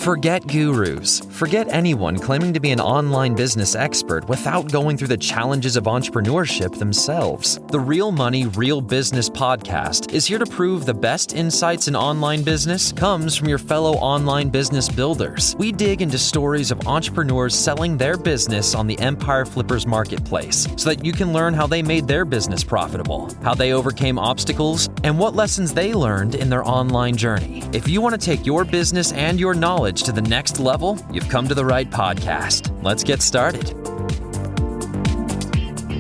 Forget gurus. Forget anyone claiming to be an online business expert without going through the challenges of entrepreneurship themselves. The Real Money, Real Business podcast is here to prove the best insights in online business comes from your fellow online business builders. We dig into stories of entrepreneurs selling their business on the Empire Flippers marketplace so that you can learn how they made their business profitable, how they overcame obstacles, and what lessons they learned in their online journey. If you want to take your business and your knowledge to the next level, you've come to the right podcast. Let's get started.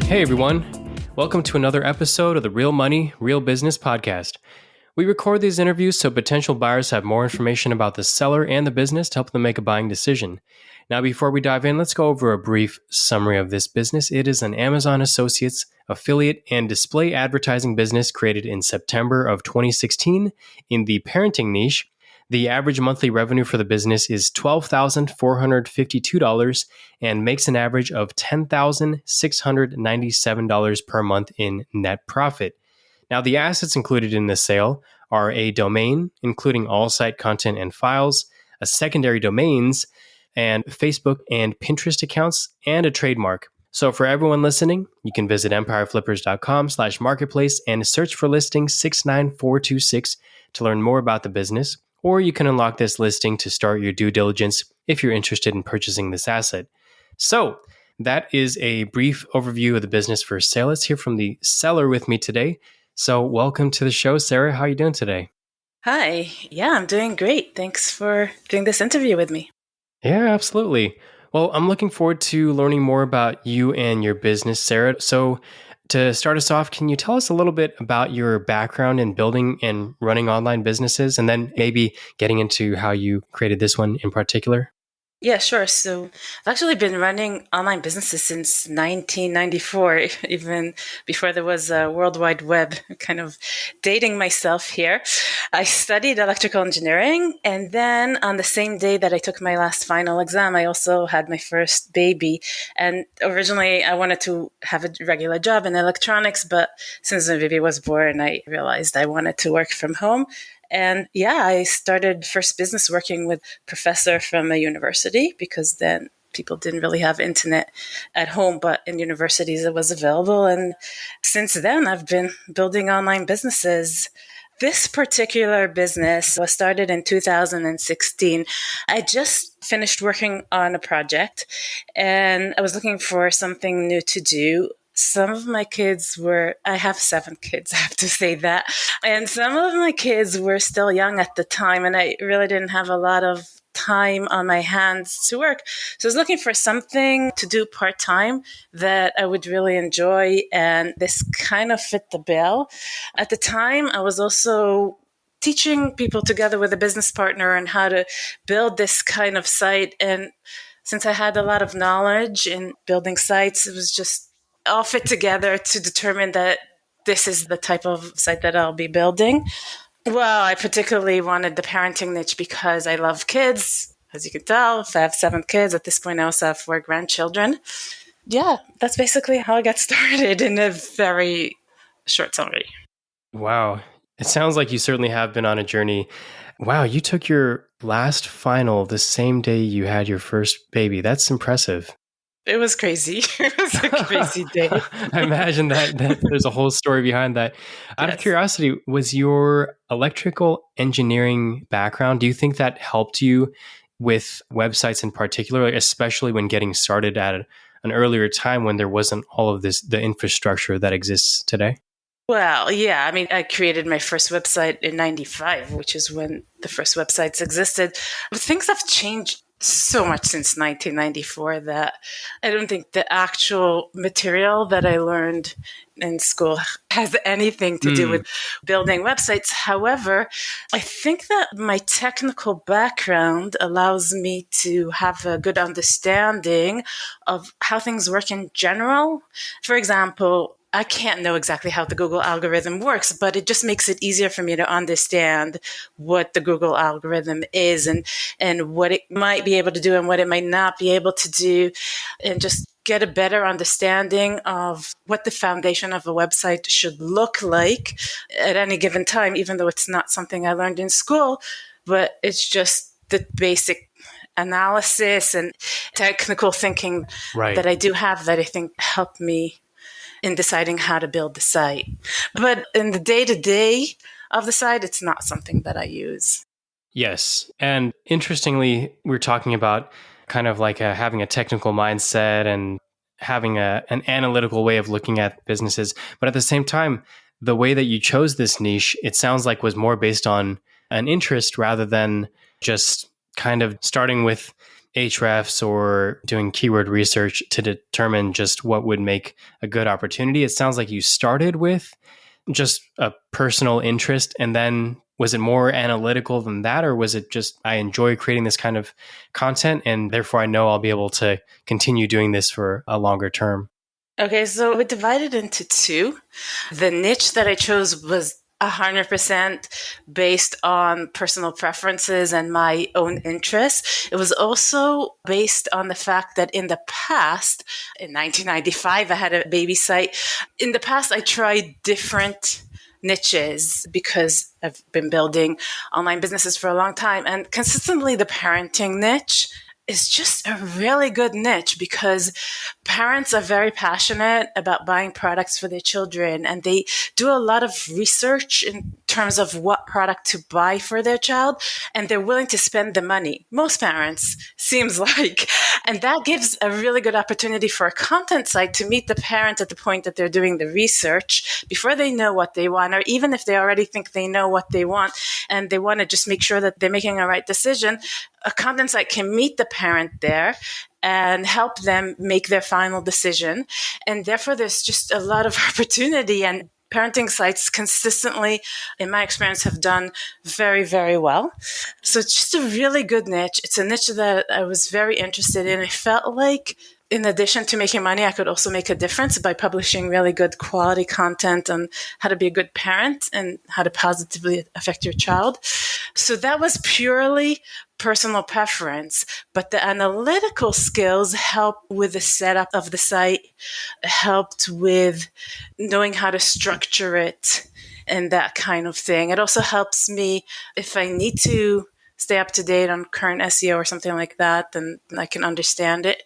Hey everyone, welcome to another episode of the Real Money, Real Business podcast. We record these interviews so potential buyers have more information about the seller and the business to help them make a buying decision. Now, before we dive in, let's go over a brief summary of this business. It is an Amazon Associates affiliate and display advertising business created in September of 2016 in the parenting niche. The average monthly revenue for the business is $12,452 and makes an average of $10,697 per month in net profit. Now, the assets included in this sale are a domain, including all site content and files, a secondary domains, and Facebook and Pinterest accounts, and a trademark. So for everyone listening, you can visit empireflippers.com/marketplace and search for listing 69426 to learn more about the business. Or you can unlock this listing to start your due diligence if you're interested in purchasing this asset. So that is a brief overview of the business for sale. Let's hear from the seller with me today. So welcome to the show, Sarah. How are you doing today? Hi. Yeah, I'm doing great. Thanks for doing this interview with me. Yeah, absolutely. Well, I'm looking forward to learning more about you and your business, Sarah. So to start us off, can you tell us a little bit about your background in building and running online businesses, and then maybe getting into how you created this one in particular? Yeah, sure. So I've actually been running online businesses since 1994, even before there was a World Wide Web, kind of dating myself here. I studied electrical engineering, and then on the same day that I took my last final exam, I also had my first baby. And originally I wanted to have a regular job in electronics, but since the baby was born, I realized I wanted to work from home. And yeah, I started first business working with a professor from a university, because then people didn't really have internet at home, but in universities it was available. And since then, I've been building online businesses. This particular business was started in 2016. I just finished working on a project and I was looking for something new to do. Some of my kids I have 7 kids, I have to say that. And some of my kids were still young at the time, and I really didn't have a lot of time on my hands to work. So I was looking for something to do part-time that I would really enjoy, and this kind of fit the bill. At the time, I was also teaching people together with a business partner on how to build this kind of site. And since I had a lot of knowledge in building sites, it was just all fit together to determine that this is the type of site that I'll be building. Well, I particularly wanted the parenting niche because I love kids. As you can tell, if I have 7 kids, at this point I also have 4 grandchildren. Yeah, that's basically how I got started in a very short summary. Wow. It sounds like you certainly have been on a journey. Wow, you took your last final the same day you had your first baby. That's impressive. It was crazy. It was a crazy day. I imagine that there's a whole story behind that. Out of curiosity, was your electrical engineering background, do you think that helped you with websites in particular, like especially when getting started at an earlier time when there wasn't all of the infrastructure that exists today? Well, yeah. I mean, I created my first website in 95, which is when the first websites existed. But things have changed so much since 1994 that I don't think the actual material that I learned in school has anything to do with building websites. However, I think that my technical background allows me to have a good understanding of how things work in general. For example, I can't know exactly how the Google algorithm works, but it just makes it easier for me to understand what the Google algorithm is and what it might be able to do and what it might not be able to do, and just get a better understanding of what the foundation of a website should look like at any given time, even though it's not something I learned in school, but it's just the basic analysis and technical thinking Right. that I do have that I think helped me in deciding how to build the site. But in the day-to-day of the site, it's not something that I use. Yes. And interestingly, we're talking about kind of like having a technical mindset and having an analytical way of looking at businesses. But at the same time, the way that you chose this niche, it sounds like was more based on an interest rather than just kind of starting with Ahrefs or doing keyword research to determine just what would make a good opportunity. It sounds like you started with just a personal interest, and then was it more analytical than that, or was it just I enjoy creating this kind of content and therefore I know I'll be able to continue doing this for a longer term? Okay, so we divided into two. The niche that I chose was 100% based on personal preferences and my own interests. It was also based on the fact that in the past, in 1995, I had a baby site. In the past, I tried different niches because I've been building online businesses for a long time. And consistently, the parenting niche is just a really good niche because parents are very passionate about buying products for their children, and they do a lot of research in terms of what product to buy for their child, and they're willing to spend the money. Most parents, seems like. And that gives a really good opportunity for a content site to meet the parent at the point that they're doing the research before they know what they want, or even if they already think they know what they want and they want to just make sure that they're making a right decision. A content site can meet the parent there and help them make their final decision. And therefore, there's just a lot of opportunity, and parenting sites consistently, in my experience, have done very, very well. So it's just a really good niche. It's a niche that I was very interested in. I felt like in addition to making money, I could also make a difference by publishing really good quality content on how to be a good parent and how to positively affect your child. So that was purely personal preference, but the analytical skills helped with the setup of the site, helped with knowing how to structure it and that kind of thing. It also helps me if I need to stay up to date on current SEO or something like that, then I can understand it.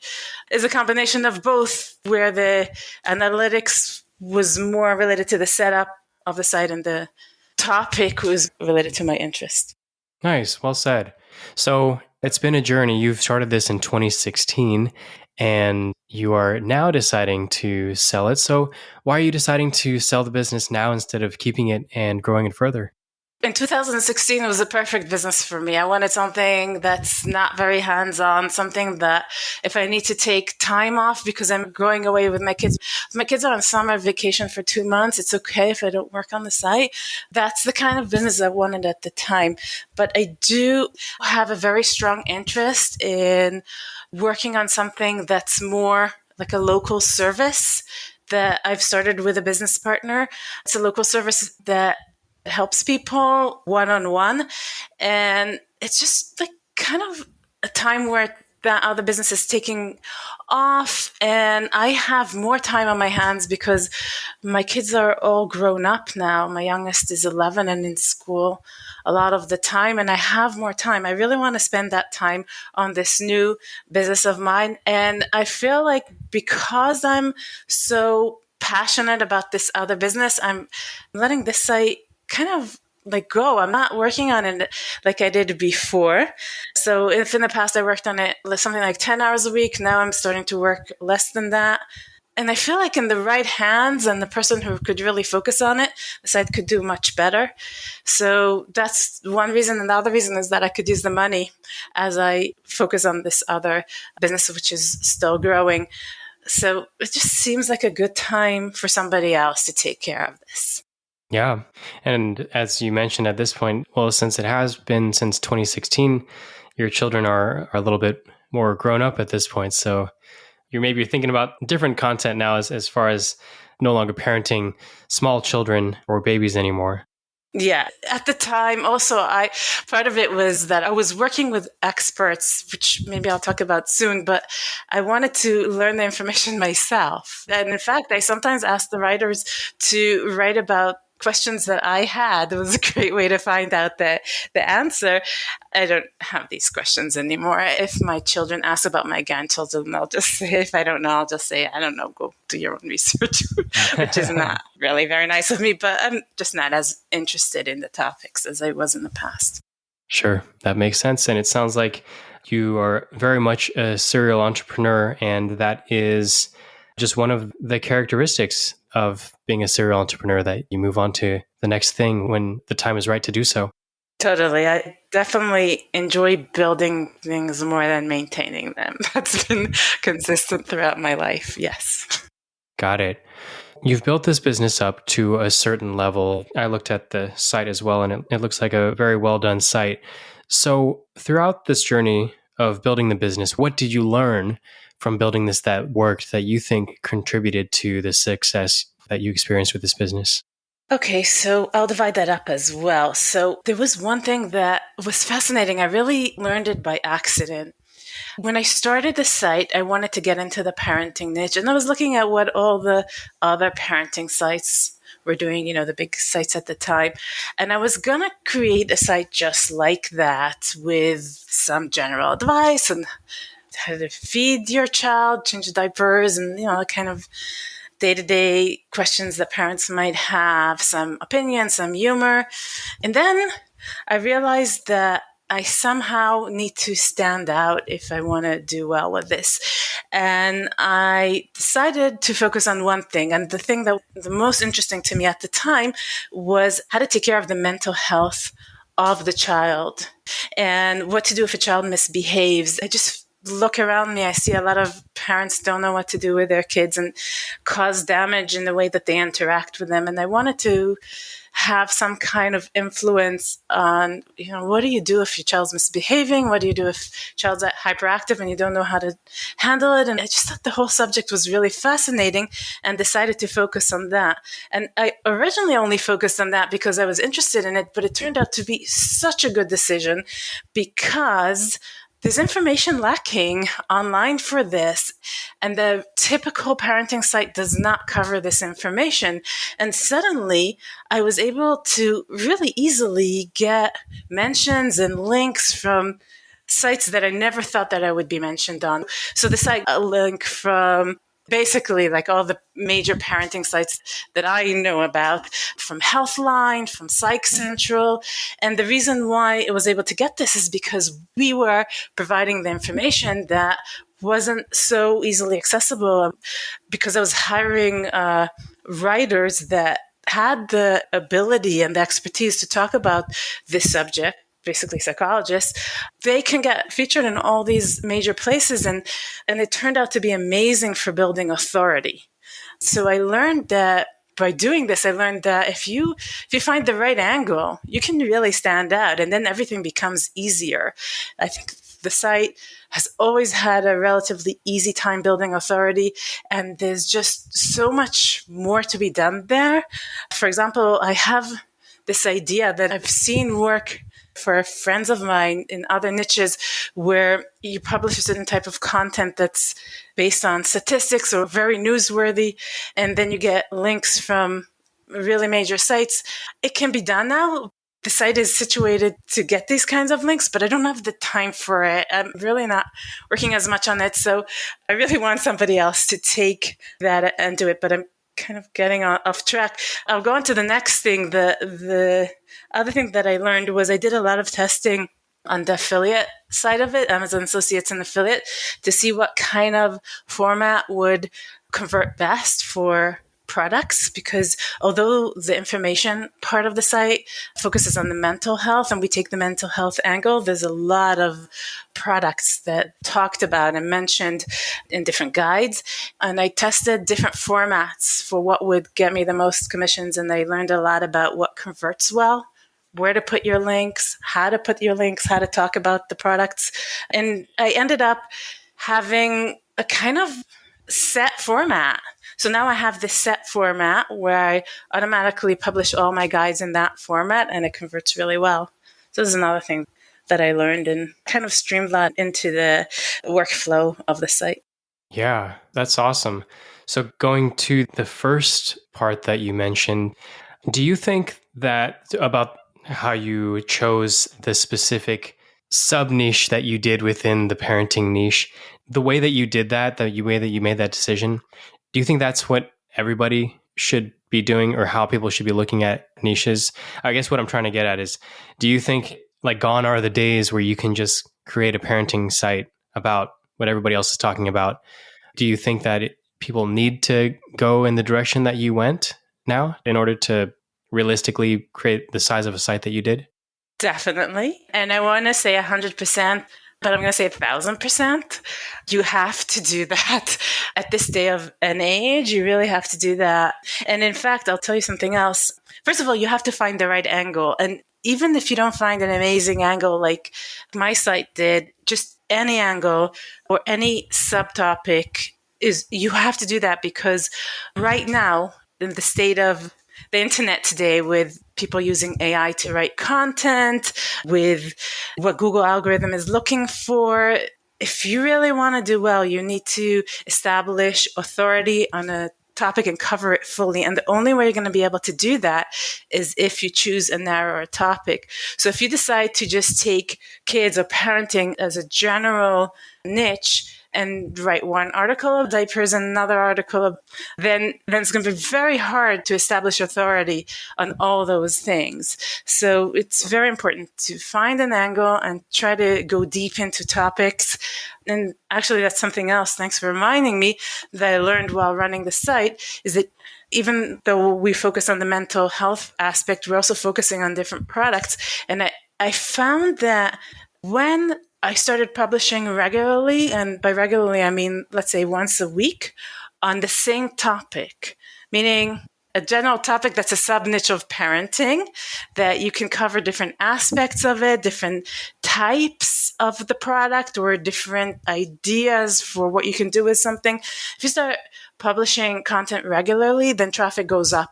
It's a combination of both, where the analytics was more related to the setup of the site and the topic was related to my interest. Nice. Well said. So it's been a journey. You've started this in 2016 and you are now deciding to sell it. So why are you deciding to sell the business now instead of keeping it and growing it further? In 2016, it was a perfect business for me. I wanted something that's not very hands-on, something that if I need to take time off because I'm going away with my kids, if my kids are on summer vacation for 2 months, it's okay if I don't work on the site. That's the kind of business I wanted at the time. But I do have a very strong interest in working on something that's more like a local service that I've started with a business partner. It's a local service that helps people one-on-one. And it's just like kind of a time where that other business is taking off and I have more time on my hands because my kids are all grown up now. My youngest is 11 and in school a lot of the time, and I have more time. I really want to spend that time on this new business of mine. And I feel like because I'm so passionate about this other business, I'm letting this site kind of like go. I'm not working on it like I did before. So if in the past I worked on it something like 10 hours a week, now I'm starting to work less than that. And I feel like in the right hands and the person who could really focus on it, the site could do much better. So that's one reason. And the other reason is that I could use the money as I focus on this other business, which is still growing. So it just seems like a good time for somebody else to take care of this. Yeah. And as you mentioned at this point, well, since it has been since 2016, your children are a little bit more grown up at this point. So you're thinking about different content now as far as no longer parenting small children or babies anymore. Yeah. At the time, also, part of it was that I was working with experts, which maybe I'll talk about soon, but I wanted to learn the information myself. And in fact, I sometimes ask the writers to write about questions that I had. It was a great way to find out the answer. I don't have these questions anymore. If my children ask about my grandchildren, I'll just say, if I don't know, I'll just say, I don't know, go do your own research, which is not really very nice of me, but I'm just not as interested in the topics as I was in the past. Sure, that makes sense. And it sounds like you are very much a serial entrepreneur, and that is just one of the characteristics of being a serial entrepreneur, that you move on to the next thing when the time is right to do so. Totally. I definitely enjoy building things more than maintaining them. That's been consistent throughout my life. Yes. Got it. You've built this business up to a certain level. I looked at the site as well, and it looks like a very well done site. So throughout this journey of building the business, what did you learn from building this that worked, that you think contributed to the success that you experienced with this business? Okay, so I'll divide that up as well. So there was one thing that was fascinating. I really learned it by accident. When I started the site, I wanted to get into the parenting niche, and I was looking at what all the other parenting sites were doing, the big sites at the time. And I was going to create a site just like that with some general advice and how to feed your child, change diapers, and, kind of day-to-day questions that parents might have, some opinions, some humor. And then I realized that I somehow need to stand out if I want to do well with this. And I decided to focus on one thing. And the thing that was the most interesting to me at the time was how to take care of the mental health of the child and what to do if a child misbehaves. I just look around me, I see a lot of parents don't know what to do with their kids and cause damage in the way that they interact with them. And I wanted to have some kind of influence on, what do you do if your child's misbehaving? What do you do if child's hyperactive and you don't know how to handle it? And I just thought the whole subject was really fascinating and decided to focus on that. And I originally only focused on that because I was interested in it, but it turned out to be such a good decision because there's information lacking online for this, and the typical parenting site does not cover this information. And suddenly, I was able to really easily get mentions and links from sites that I never thought that I would be mentioned on. So the site, a link from basically like all the major parenting sites that I know about, from Healthline, from Psych Central. And the reason why it was able to get this is because we were providing the information that wasn't so easily accessible, because I was hiring writers that had the ability and the expertise to talk about this subject, basically psychologists. They can get featured in all these major places, and it turned out to be amazing for building authority. So I learned that by doing this, I learned that if you find the right angle, you can really stand out, and then everything becomes easier. I think the site has always had a relatively easy time building authority, and there's just so much more to be done there. For example, I have this idea that I've seen work for friends of mine in other niches, where you publish a certain type of content that's based on statistics or very newsworthy, and then you get links from really major sites. It can be done now. The site is situated to get these kinds of links, but I don't have the time for it. I'm really not working as much on it. So I really want somebody else to take that and do it, but I'm kind of getting off track. I'll go on to the next thing. The other thing that I learned was I did a lot of testing on the affiliate side of it, Amazon Associates and affiliate, to see what kind of format would convert best for products, because although the information part of the site focuses on the mental health and we take the mental health angle, there's a lot of products that talked about and mentioned in different guides. And I tested different formats for what would get me the most commissions. And I learned a lot about what converts well, where to put your links, how to put your links, how to talk about the products. And I ended up having a kind of set format. So now I have this set format where I automatically publish all my guides in that format, and it converts really well. So this is another thing that I learned and kind of streamlined into the workflow of the site. Yeah, that's awesome. So going to the first part that you mentioned, Do you think that about how you chose the specific sub niche that you did within the parenting niche, the way that you did that, the way that you made that decision, do you think that's what everybody should be doing or how people should be looking at niches? I guess what I'm trying to get at is, do you think like gone are the days where you can just create a parenting site about what everybody else is talking about? Do you think that people need to go in the direction that you went now in order to realistically create the size of a site that you did? Definitely. And I want to say 100%, but I'm going to say 1,000%. You have to do that at this day of an age. You really have to do that. And in fact, I'll tell you something else. First of all, you have to find the right angle. And even if you don't find an amazing angle like my site did, just any angle or any subtopic you have to do that, because right now, in the state of the internet today, with people using AI to write content, with what Google algorithm is looking for, if you really want to do well, you need to establish authority on a topic and cover it fully. And the only way you're going to be able to do that is if you choose a narrower topic. So if you decide to just take kids or parenting as a general niche and write one article of diapers and another article, then it's going to be very hard to establish authority on all those things. So it's very important to find an angle and try to go deep into topics. And actually, that's something else, thanks for reminding me, that I learned while running the site, is that even though we focus on the mental health aspect, we're also focusing on different products. And I found that when I started publishing regularly, and by regularly, I mean, let's say once a week, on the same topic, meaning a general topic that's a sub-niche of parenting, that you can cover different aspects of it, different types of the product, or different ideas for what you can do with something. If you start publishing content regularly, then traffic goes up.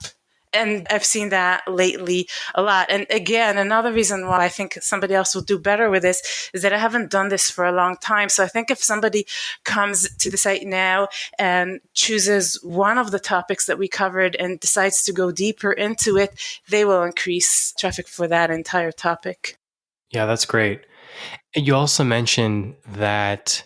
And I've seen that lately a lot. And again, another reason why I think somebody else will do better with this is that I haven't done this for a long time. So I think if somebody comes to the site now and chooses one of the topics that we covered and decides to go deeper into it, they will increase traffic for that entire topic. Yeah, that's great. You also mentioned that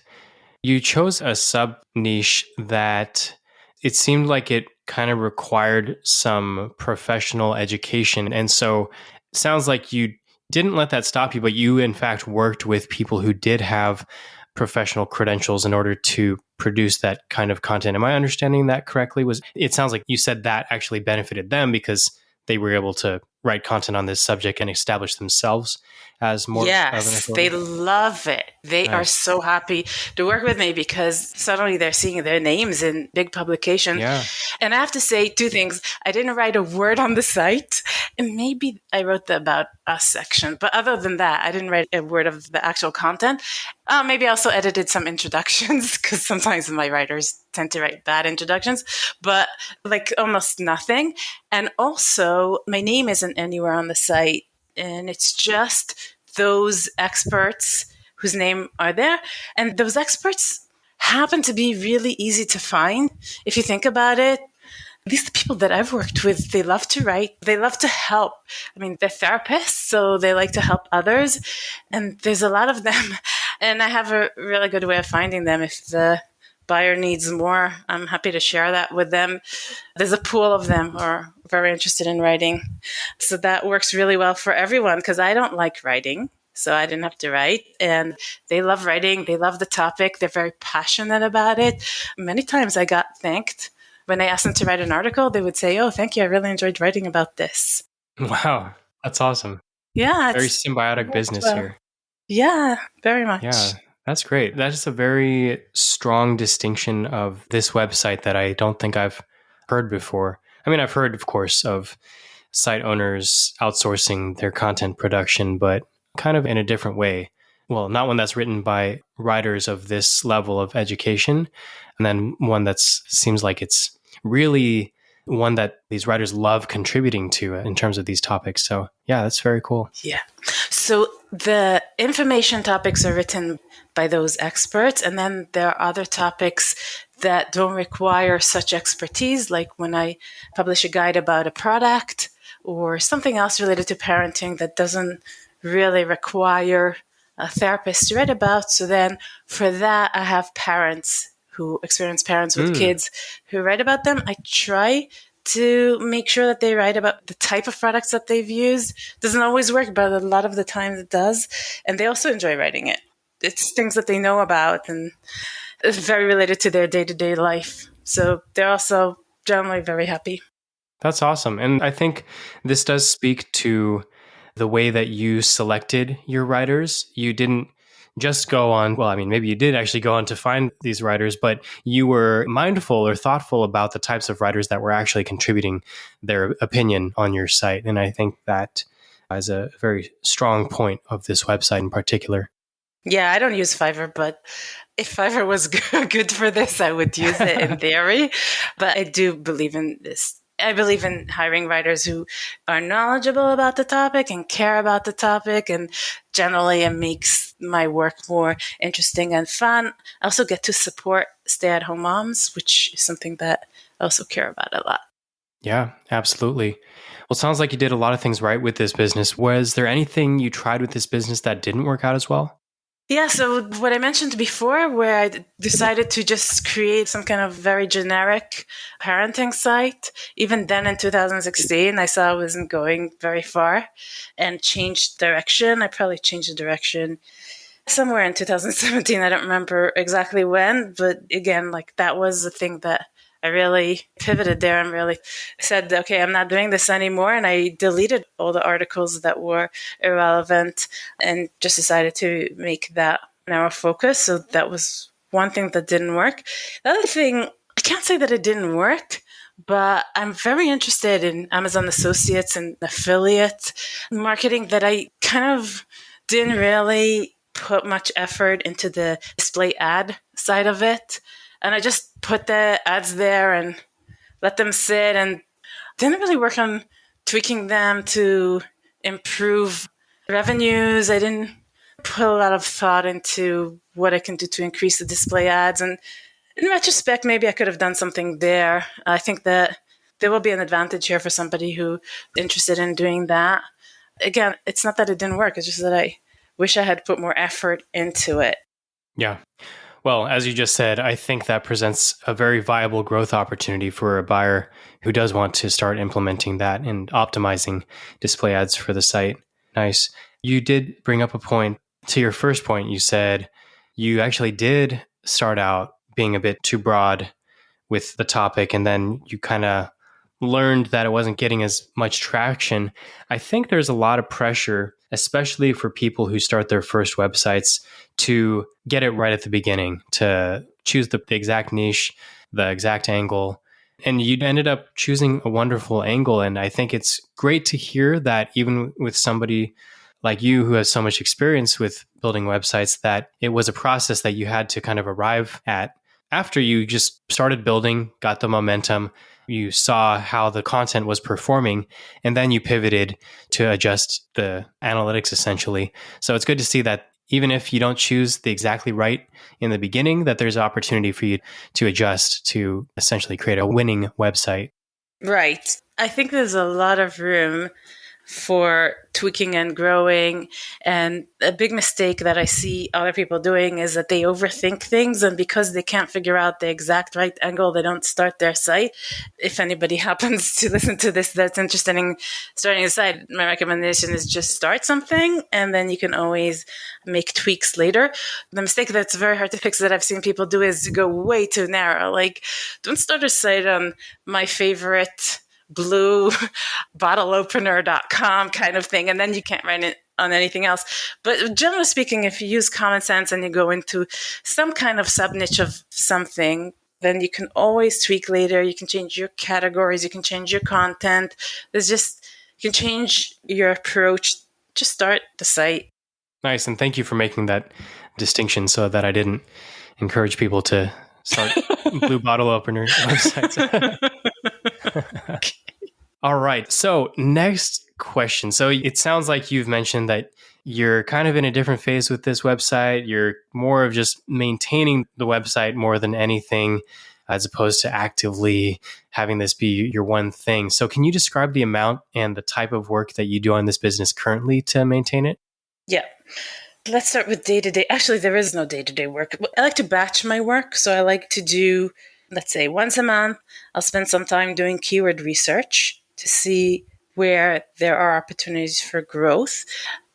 you chose a sub niche that it seemed like it kind of required some professional education. And so it sounds like you didn't let that stop you, but you in fact worked with people who did have professional credentials in order to produce that kind of content. Am I understanding that correctly? It sounds like you said that actually benefited them because they were able to write content on this subject and establish themselves as more of an authority. They love it. They are so happy to work with me because suddenly they're seeing their names in big publications. Yeah. And I have to say two things. I didn't write a word on the site, and maybe I wrote the About Us section. But other than that, I didn't write a word of the actual content. Maybe I also edited some introductions because sometimes my writers tend to write bad introductions, but like almost nothing. And also, my name isn't anywhere on the site, and it's just those experts whose name are there. And those experts happen to be really easy to find. If you think about it, these are the people that I've worked with. They love to write. They love to help. I mean, they're therapists, so they like to help others. And there's a lot of them. And I have a really good way of finding them. If the buyer needs more, I'm happy to share that with them. There's a pool of them who are very interested in writing. So that works really well for everyone because I don't like writing. So I didn't have to write. And they love writing. They love the topic. They're very passionate about it. Many times I got thanked. When I asked them to write an article, they would say, "Oh, thank you. I really enjoyed writing about this." Wow. That's awesome. Yeah. Very symbiotic business here. Yeah, very much. Yeah, that's great. That is a very strong distinction of this website that I don't think I've heard before. I mean, I've heard, of course, of site owners outsourcing their content production, but kind of in a different way. Well, not one that's written by writers of this level of education, and then one that seems like it's really one that these writers love contributing to in terms of these topics. So yeah, that's very cool. Yeah. So the information topics are written by those experts. And then there are other topics that don't require such expertise. Like when I publish a guide about a product or something else related to parenting that doesn't really require a therapist to write about. So then for that, I have experienced parents with kids who write about them. I try to make sure that they write about the type of products that they've used. Doesn't always work, but a lot of the time it does. And they also enjoy writing it. It's things that they know about and it's very related to their day-to-day life. So they're also generally very happy. That's awesome. And I think this does speak to the way that you selected your writers. You didn't just go on, well, I mean, maybe you did actually go on to find these writers, but you were mindful or thoughtful about the types of writers that were actually contributing their opinion on your site. And I think that is a very strong point of this website in particular. Yeah, I don't use Fiverr, but if Fiverr was good for this, I would use it in theory. But I do believe in this. I believe in hiring writers who are knowledgeable about the topic and care about the topic. And generally, it makes my work more interesting and fun. I also get to support stay-at-home moms, which is something that I also care about a lot. Yeah, absolutely. Well, it sounds like you did a lot of things right with this business. Was there anything you tried with this business that didn't work out as well? Yeah, so what I mentioned before, where I decided to just create some kind of very generic parenting site, even then in 2016, I saw I wasn't going very far and changed direction. I probably changed the direction somewhere in 2017. I don't remember exactly when, but again, like that was the thing that I really pivoted there and really said, okay, I'm not doing this anymore. And I deleted all the articles that were irrelevant and just decided to make that our focus. So that was one thing that didn't work. The other thing, I can't say that it didn't work, but I'm very interested in Amazon Associates and affiliate marketing that I kind of didn't really put much effort into the display ad side of it. And I just put the ads there and let them sit and didn't really work on tweaking them to improve revenues. I didn't put a lot of thought into what I can do to increase the display ads. And in retrospect, maybe I could have done something there. I think that there will be an advantage here for somebody who's interested in doing that. Again, it's not that it didn't work. It's just that I wish I had put more effort into it. Yeah. Well, as you just said, I think that presents a very viable growth opportunity for a buyer who does want to start implementing that and optimizing display ads for the site. Nice. You did bring up a point. To your first point, you said you actually did start out being a bit too broad with the topic, and then you kind of learned that it wasn't getting as much traction. I think there's a lot of pressure, especially for people who start their first websites, to get it right at the beginning, to choose the exact niche, the exact angle. And you ended up choosing a wonderful angle. And I think it's great to hear that even with somebody like you who has so much experience with building websites, that it was a process that you had to kind of arrive at after you just started building, got the momentum, you saw how the content was performing, and then you pivoted to adjust the analytics essentially. So it's good to see that even if you don't choose the exactly right in the beginning, that there's opportunity for you to adjust to essentially create a winning website. Right. I think there's a lot of room for tweaking and growing. And a big mistake that I see other people doing is that they overthink things. And because they can't figure out the exact right angle, they don't start their site. If anybody happens to listen to this that's interested in starting a site, my recommendation is just start something and then you can always make tweaks later. The mistake that's very hard to fix that I've seen people do is go way too narrow. Like, don't start a site on my favorite blue bottleopener.com kind of thing, and then you can't write it on anything else. But generally speaking, if you use common sense and you go into some kind of sub niche of something, then you can always tweak later. You can change your categories, you can change your content. You can change your approach. Just start the site. Nice. And thank you for making that distinction so that I didn't encourage people to start blue bottle opener websites. Okay. All right. So next question. So it sounds like you've mentioned that you're kind of in a different phase with this website. You're more of just maintaining the website more than anything. as opposed to actively having this be your one thing. So can you describe the amount and the type of work that you do on this business currently to maintain it? Yeah. Let's start with day-to-day. Actually, there is no day-to-day work. I like to batch my work. So I like to do, let's say, once a month, I'll spend some time doing keyword research to see where there are opportunities for growth.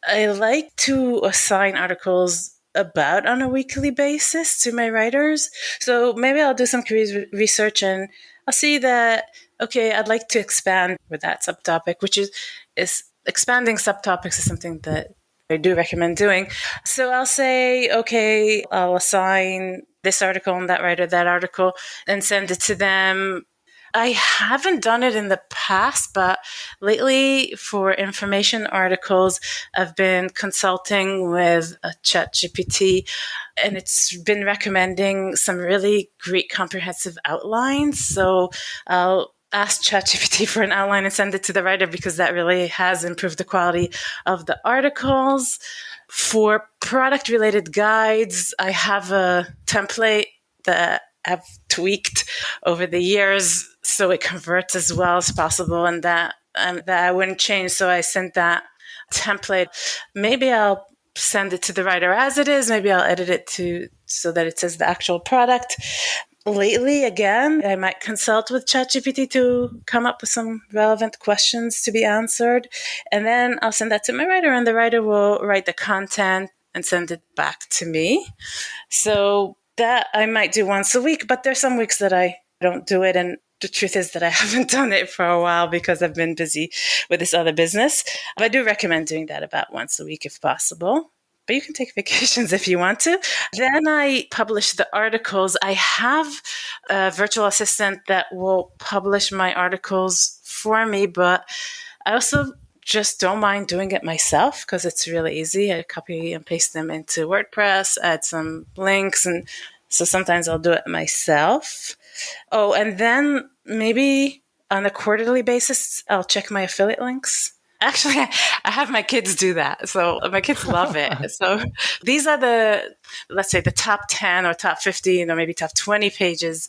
I like to assign articles about on a weekly basis to my writers. So maybe I'll do some keyword research and I'll see that, okay, I'd like to expand with that subtopic, which is expanding subtopics is something that I do recommend doing. So I'll say, okay, I'll assign this article and that writer that article and send it to them. I haven't done it in the past, but lately for information articles, I've been consulting with a ChatGPT, and it's been recommending some really great comprehensive outlines. So I'll ask ChatGPT for an outline and send it to the writer because that really has improved the quality of the articles. For product-related guides, I have a template that I've tweaked over the years so it converts as well as possible, and that I wouldn't change. So I sent that template. Maybe I'll send it to the writer as it is. Maybe I'll edit it so that it says the actual product. Lately, again, I might consult with ChatGPT to come up with some relevant questions to be answered. And then I'll send that to my writer, and the writer will write the content and send it back to me. So that I might do once a week, but there's some weeks that I don't do it. And the truth is that I haven't done it for a while because I've been busy with this other business. But I do recommend doing that about once a week if possible. But you can take vacations if you want to. Then I publish the articles. I have a virtual assistant that will publish my articles for me, but I also just don't mind doing it myself because it's really easy. I copy and paste them into WordPress, add some links, and so sometimes I'll do it myself. Oh, and then maybe on a quarterly basis, I'll check my affiliate links. Actually, I have my kids do that. So my kids love it. So these are let's say the top 10 or top 15 or maybe top 20 pages.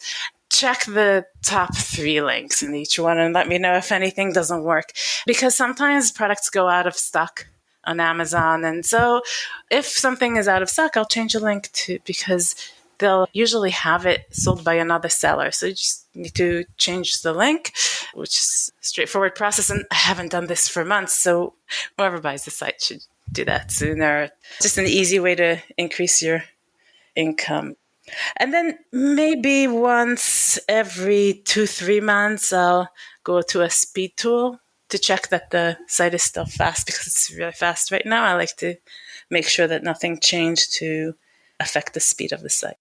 Check the top 3 links in each one and let me know if anything doesn't work. Because sometimes products go out of stock on Amazon. And so if something is out of stock, I'll change a link because they'll usually have it sold by another seller. So you just need to change the link, which is a straightforward process. And I haven't done this for months. So whoever buys the site should do that sooner. Just an easy way to increase your income. And then maybe once every 2-3 months, I'll go to a speed tool to check that the site is still fast because it's really fast right now. I like to make sure that nothing changed to affect the speed of the site.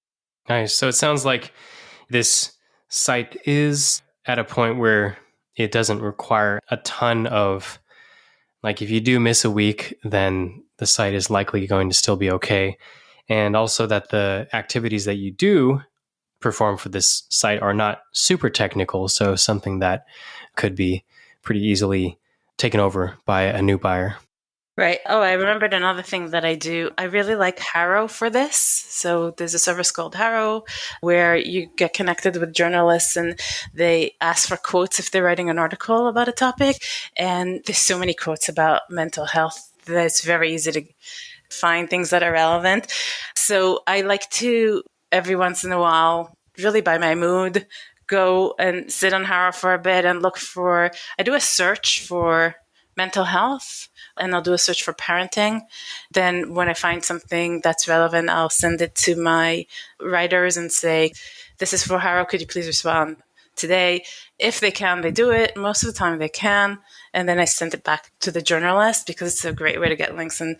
Nice. So it sounds like this site is at a point where it doesn't require a ton of, like if you do miss a week, then the site is likely going to still be okay. And also that the activities that you do perform for this site are not super technical. So something that could be pretty easily taken over by a new buyer. Right. Oh, I remembered another thing that I do. I really like Harrow for this. So there's a service called Harrow where you get connected with journalists and they ask for quotes if they're writing an article about a topic. And there's so many quotes about mental health that it's very easy to find things that are relevant. So I like to, every once in a while, really by my mood, go and sit on Harrow for a bit and I do a search for mental health and I'll do a search for parenting. Then when I find something that's relevant, I'll send it to my writers and say, this is for Harrow, could you please respond today? If they can, they do it. Most of the time they can. And then I send it back to the journalist because it's a great way to get links and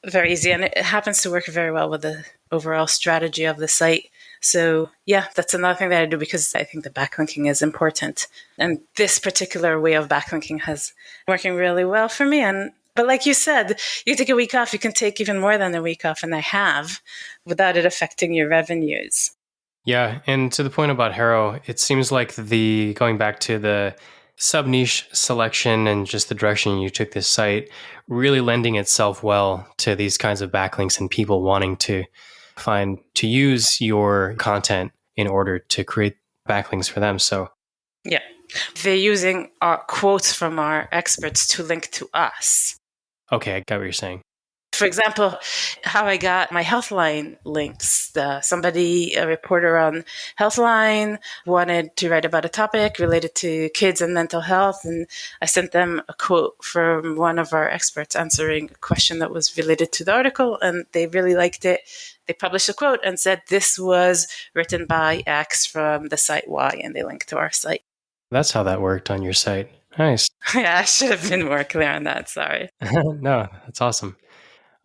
very easy. And it happens to work very well with the overall strategy of the site. So yeah, that's another thing that I do because I think the backlinking is important. And this particular way of backlinking has working really well for me. But like you said, you take a week off, you can take even more than a week off, and I have, without it affecting your revenues. Yeah, and to the point about Harrow, it seems like going back to the sub-niche selection and just the direction you took this site, really lending itself well to these kinds of backlinks and people wanting to use your content in order to create backlinks for them. So Yeah. They're using our quotes from our experts to link to us. okay, I got what you're saying. For example, how I got my Healthline links. A reporter on Healthline, wanted to write about a topic related to kids and mental health, and I sent them a quote from one of our experts answering a question that was related to the article, and they really liked it. They published a quote and said this was written by X from the site Y, and they linked to our site. That's how that worked on your site. Nice. Yeah, I should have been more clear on that. Sorry. No, that's awesome.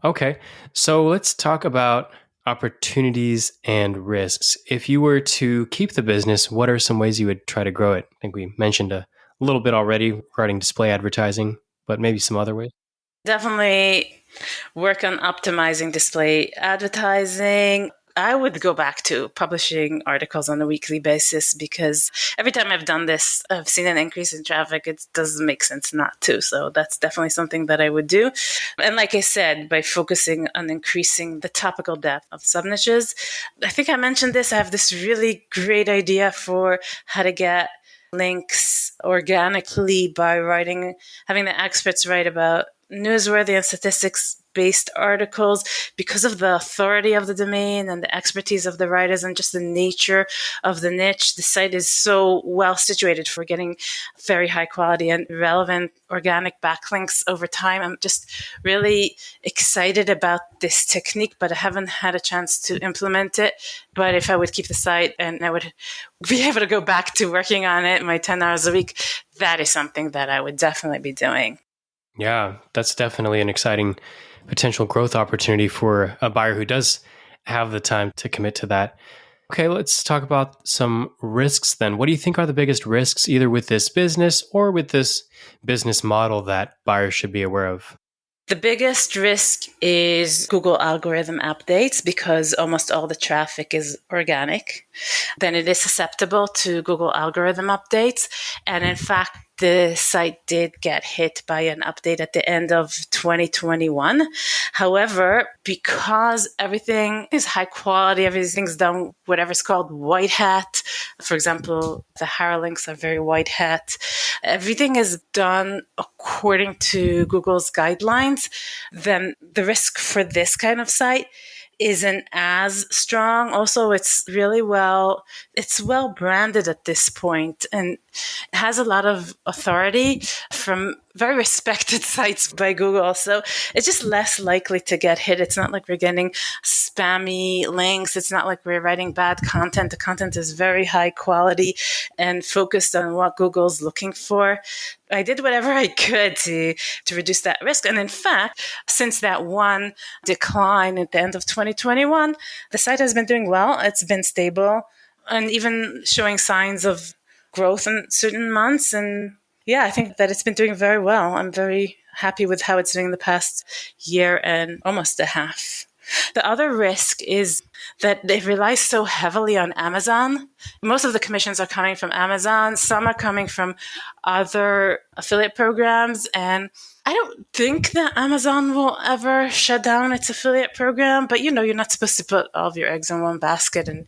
Okay, so let's talk about opportunities and risks. If you were to keep the business, what are some ways you would try to grow it? I think we mentioned a little bit already regarding display advertising, but maybe some other ways. Definitely work on optimizing display advertising. I would go back to publishing articles on a weekly basis because every time I've done this, I've seen an increase in traffic. It doesn't make sense not to. So that's definitely something that I would do. And like I said, by focusing on increasing the topical depth of sub-niches, I think I mentioned this. I have this really great idea for how to get links organically by having the experts write about newsworthy and statistics-based articles. Because of the authority of the domain and the expertise of the writers and just the nature of the niche, the site is so well situated for getting very high quality and relevant organic backlinks over time. I'm just really excited about this technique, but I haven't had a chance to implement it. But if I would keep the site and I would be able to go back to working on it, my 10 hours a week, that is something that I would definitely be doing. Yeah, that's definitely an exciting potential growth opportunity for a buyer who does have the time to commit to that. Okay, let's talk about some risks then. What do you think are the biggest risks either with this business or with this business model that buyers should be aware of? The biggest risk is Google algorithm updates because almost all the traffic is organic. Then it is susceptible to Google algorithm updates. And in fact, the site did get hit by an update at the end of 2021. However, because everything is high quality, everything's done whatever's called white hat. For example, the Haralinks are very white hat. Everything is done according to Google's guidelines. Then the risk for this kind of site isn't as strong. Also, it's well branded at this point and has a lot of authority from very respected sites by Google. So it's just less likely to get hit. It's not like we're getting spammy links. It's not like we're writing bad content. The content is very high quality and focused on what Google's looking for. I did whatever I could to reduce that risk. And in fact, since that one decline at the end of 2021, the site has been doing well. It's been stable and even showing signs of growth in certain months. And yeah, I think that it's been doing very well. I'm very happy with how it's doing the past year and almost a half. The other risk is that it relies so heavily on Amazon. Most of the commissions are coming from Amazon. Some are coming from other affiliate programs. And I don't think that Amazon will ever shut down its affiliate program. But, you're not supposed to put all of your eggs in one basket. And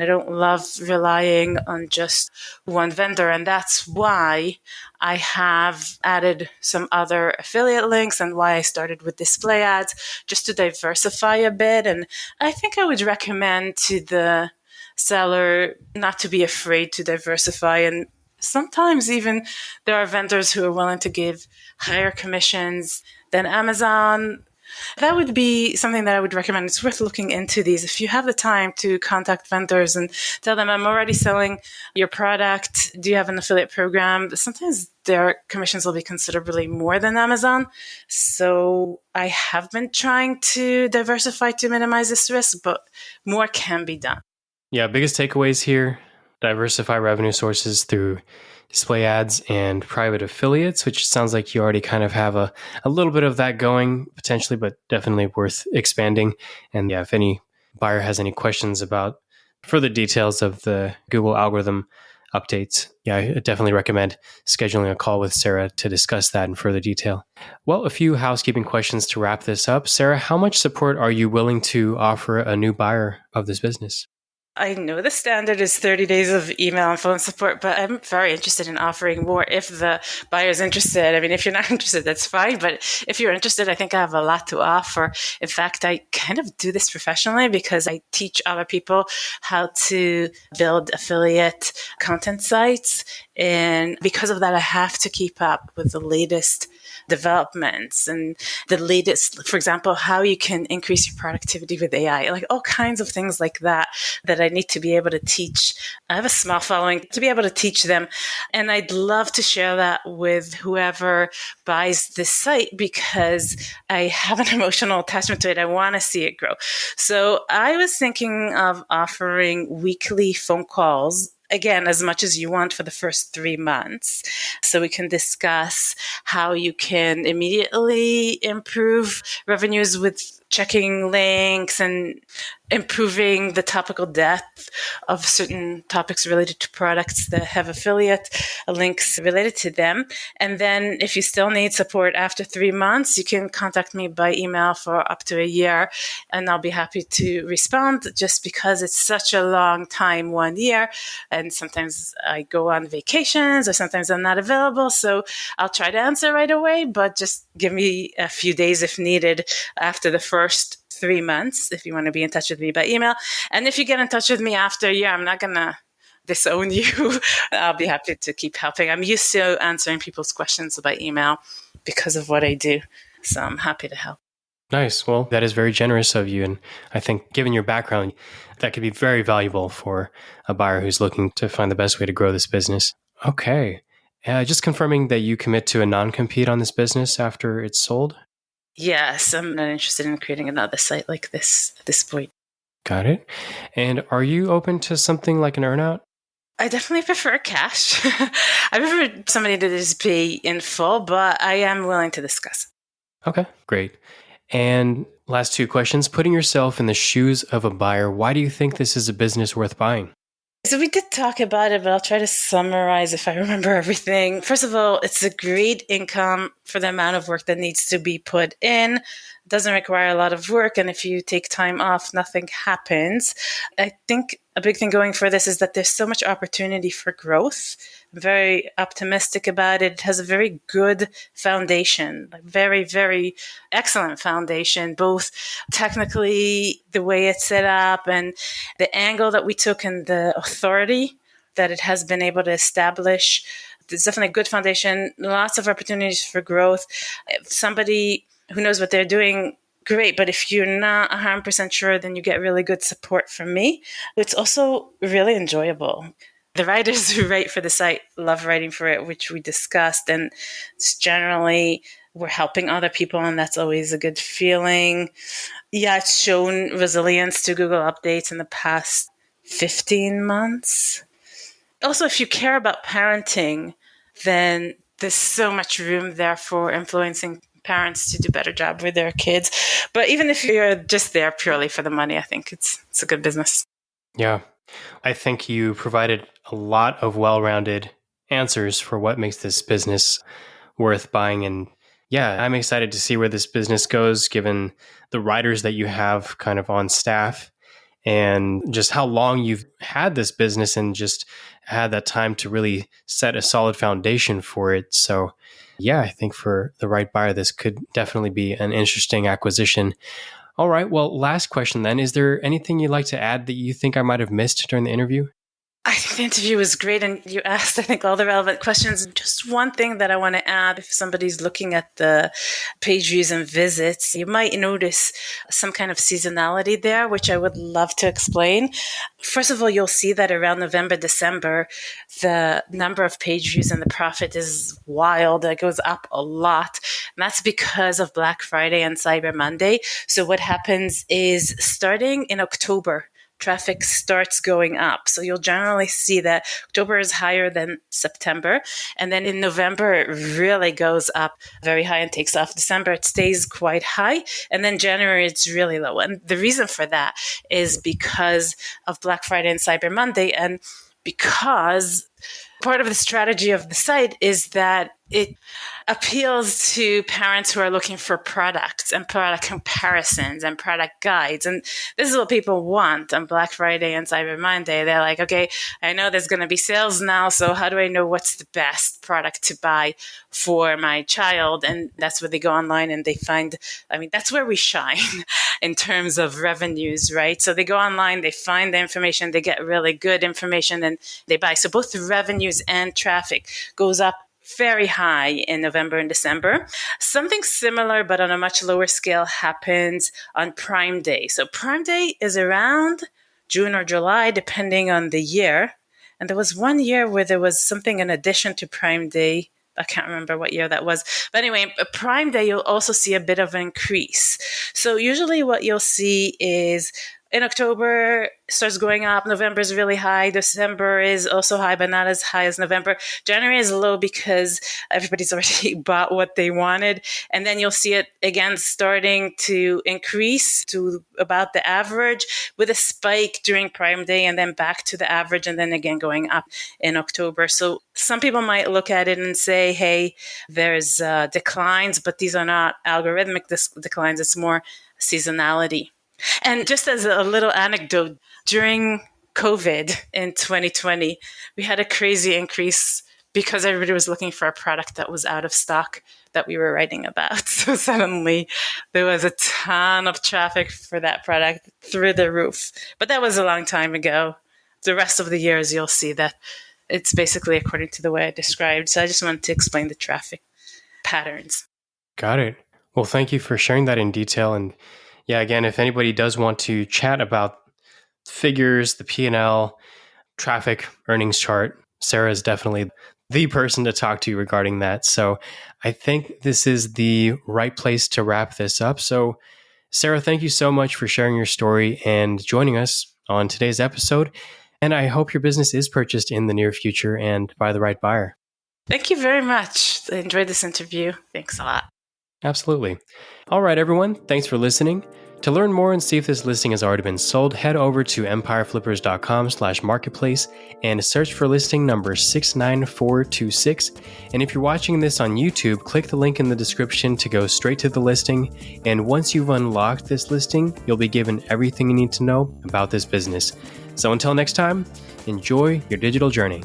I don't love relying on just one vendor. And that's why I have added some affiliate affiliate links and why I started with display ads, just to diversify a bit. And I think I would recommend to the seller not to be afraid to diversify. And sometimes even there are vendors who are willing to give higher commissions than Amazon. That would be something that I would recommend. It's worth looking into these. If you have the time to contact vendors and tell them, I'm already selling your product. Do you have an affiliate program? Sometimes their commissions will be considerably more than Amazon. So I have been trying to diversify to minimize this risk, but more can be done. Yeah, biggest takeaways here, diversify revenue sources through display ads and private affiliates, which sounds like you already kind of have a little bit of that going potentially, but definitely worth expanding. And yeah, if any buyer has any questions about further details of the Google algorithm updates, yeah, I definitely recommend scheduling a call with Sarah to discuss that in further detail. Well, a few housekeeping questions to wrap this up. Sarah, how much support are you willing to offer a new buyer of this business? I know the standard is 30 days of email and phone support, but I'm very interested in offering more if the buyer's interested. I mean, if you're not interested, that's fine. But if you're interested, I think I have a lot to offer. In fact, I kind of do this professionally because I teach other people how to build affiliate content sites. And because of that, I have to keep up with the latest developments and the latest, for example, how you can increase your productivity with AI, like all kinds of things like that I need to be able to teach. I have a small following to be able to teach them. And I'd love to share that with whoever buys this site because I have an emotional attachment to it. I want to see it grow. So I was thinking of offering weekly phone calls, again, as much as you want for the first 3 months. So we can discuss how you can immediately improve revenues with checking links and improving the topical depth of certain topics related to products that have affiliate links related to them. And then if you still need support after 3 months, you can contact me by email for up to a year, and I'll be happy to respond just because it's such a long time, 1 year. And sometimes I go on vacations or sometimes I'm not available. So I'll try to answer right away, but just give me a few days if needed after the first 3 months if you want to be in touch with me by email. And if you get in touch with me after a year, I'm not going to disown you. I'll be happy to keep helping. I'm used to answering people's questions by email because of what I do. So I'm happy to help. Nice. Well, that is very generous of you. And I think given your background, that could be very valuable for a buyer who's looking to find the best way to grow this business. Okay. Just confirming that you commit to a non-compete on this business after it's sold? Yes, I'm not interested in creating another site like this at this point. Got it. And are you open to something like an earnout? I definitely prefer cash. I prefer somebody to just pay in full, but I am willing to discuss. Okay, great. And last 2 questions. Putting yourself in the shoes of a buyer, why do you think this is a business worth buying? So we did talk about it, but I'll try to summarize if I remember everything. First of all, it's a great income for the amount of work that needs to be put in. It doesn't require a lot of work. And if you take time off, nothing happens. I think a big thing going for this is that there's so much opportunity for growth. I'm very optimistic about it. It has a very good foundation, like very, very excellent foundation, both technically the way it's set up and the angle that we took and the authority that it has been able to establish. There's definitely a good foundation, lots of opportunities for growth. If somebody who knows what they're doing, great. But if you're not 100% sure, then you get really good support from me. It's also really enjoyable. The writers who write for the site love writing for it, which we discussed. And it's generally, we're helping other people, and that's always a good feeling. Yeah, it's shown resilience to Google updates in the past 15 months. Also, if you care about parenting, then there's so much room there for influencing parents to do a better job with their kids. But even if you're just there purely for the money, I think it's a good business. Yeah. I think you provided a lot of well-rounded answers for what makes this business worth buying. And yeah, I'm excited to see where this business goes, given the writers that you have kind of on staff and just how long you've had this business and just had that time to really set a solid foundation for it. So yeah, I think for the right buyer, this could definitely be an interesting acquisition. All right. Well, last question then. Is there anything you'd like to add that you think I might have missed during the interview? I think the interview was great, and you asked, I think, all the relevant questions. Just one thing that I want to add, if somebody's looking at the page views and visits, you might notice some kind of seasonality there, which I would love to explain. First of all, you'll see that around November, December, the number of page views and the profit is wild. It goes up a lot. And that's because of Black Friday and Cyber Monday. So what happens is starting in October, traffic starts going up. So you'll generally see that October is higher than September. And then in November, it really goes up very high and takes off. December, it stays quite high. And then January, it's really low. And the reason for that is because of Black Friday and Cyber Monday. And because part of the strategy of the site is that it appeals to parents who are looking for products and product comparisons and product guides. And this is what people want on Black Friday and Cyber Monday. They're like, okay, I know there's going to be sales now, so how do I know what's the best product to buy for my child? And that's where they go online and they find, that's where we shine in terms of revenues, right? So they go online, they find the information, they get really good information, and they buy. So both revenues and traffic goes up very high in November and December. Something similar, but on a much lower scale, happens on Prime Day. So Prime Day is around June or July, depending on the year. And there was one year where there was something in addition to Prime Day. I can't remember what year that was. But anyway, Prime Day, you'll also see a bit of an increase. So usually what you'll see is in October, it starts going up. November is really high. December is also high, but not as high as November. January is low because everybody's already bought what they wanted. And then you'll see it again starting to increase to about the average with a spike during Prime Day and then back to the average and then again going up in October. So some people might look at it and say, hey, there's declines, but these are not algorithmic declines. It's more seasonality. And just as a little anecdote, during COVID in 2020, we had a crazy increase because everybody was looking for a product that was out of stock that we were writing about. So suddenly there was a ton of traffic for that product through the roof. But that was a long time ago. The rest of the years, you'll see that it's basically according to the way I described. So I just wanted to explain the traffic patterns. Got it. Well, thank you for sharing that in detail. And yeah, again, if anybody does want to chat about figures, the P&L, traffic, earnings chart, Sarah is definitely the person to talk to regarding that. So I think this is the right place to wrap this up. So Sarah, thank you so much for sharing your story and joining us on today's episode. And I hope your business is purchased in the near future and by the right buyer. Thank you very much. I enjoyed this interview. Thanks a lot. Absolutely. All right, everyone. Thanks for listening. To learn more and see if this listing has already been sold, head over to empireflippers.com/marketplace and search for listing number 69426. And if you're watching this on YouTube, click the link in the description to go straight to the listing. And once you've unlocked this listing, you'll be given everything you need to know about this business. So until next time, enjoy your digital journey.